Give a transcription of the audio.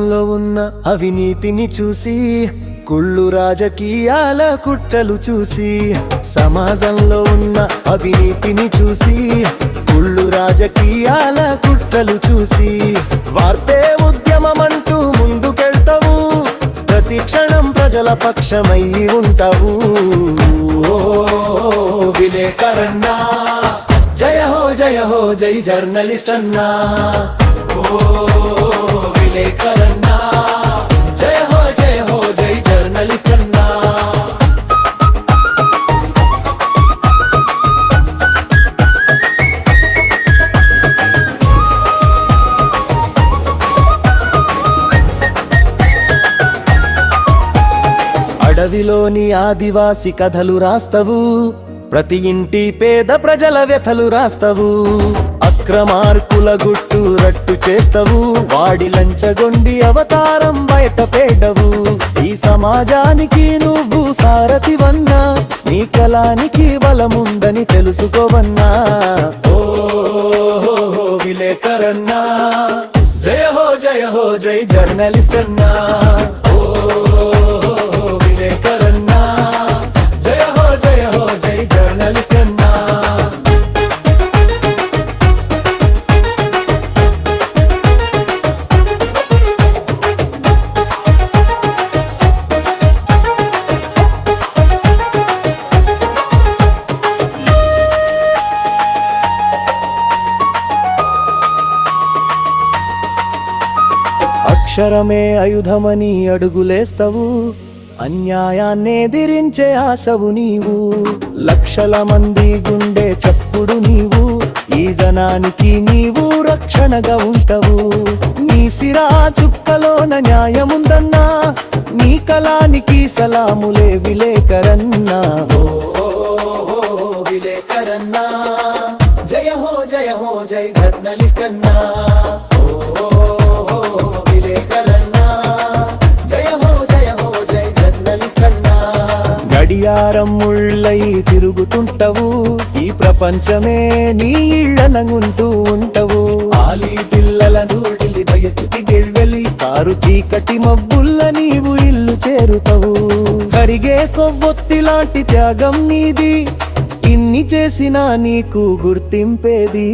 సమాజంలో ఉన్న అవినీతిని చూసి, కుళ్ళు రాజకీయాల కుట్రలు చూసి, సమాజంలో ఉన్న అవినీతిని చూసి, కుళ్ళు రాజకీయాల కుట్రలు చూసి, వార్తే ఉద్యమమంటూ ముందుకెళ్తావు, ప్రతి క్షణం ప్రజల పక్షమై ఉంటావు. ఓ విలేకరన్నా, జయ హో జై జర్నలిస్ట్ అన్నా. ఓ విలేకరన్నా, జయ హో జై జర్నలిస్ట్ అన్నా. అడవిలోని ఆదివాసి కథలు రాస్తవు, ప్రతి ఇంటి పేద ప్రజల వ్యథలు రాస్తవు, అక్రమార్కుల గుట్టు రట్టు చేస్తవు, వాడి లంచగొండి అవతారం బయట పేడవు. ఈ సమాజానికి నువ్వు సారథివన్నా, నీ కలానికి బలముందని తెలుసుకోవన్నా. ఓ విలేకరన్నా, జయ హో జై జర్నలిస్ట్ అన్నా. ఓ విలేకరన్నా, జయ హో జై జర్నలిస్ట్ అన్నా. అక్షరమే ఆయుధమని అడుగులేస్తవు, అన్యాయాన్ని ఎదిరించే ఆశవు నీవు, లక్షల మంది గుండె చప్పుడు నీవు, ఈ జనానికి నీవు రక్షణగా ఉంటావు. నీ సిరా చుక్కలోన న్యాయముందన్నా, నీ కలానికి సలాములే విలేకరన్నా. ఓ విలేకరన్నా, జయ హో జై జర్నలిస్ట్ అన్నా. గడియారం ముళ్ళై తిరుగుతుంటవు, ఈ ప్రపంచమే నీ ఇళ్ళనంగుంటూ ఉంటావు. ఆలి పిల్లల నూడిలి బయటికి గెళ్ళి, కారు చీకటి మబ్బుల్ల నీవు ఇల్లు చేరుతావు. కరిగే కొవ్వొత్తి లాంటి త్యాగం నీది, ఇన్ని చేసినా నీకు గుర్తింపేది.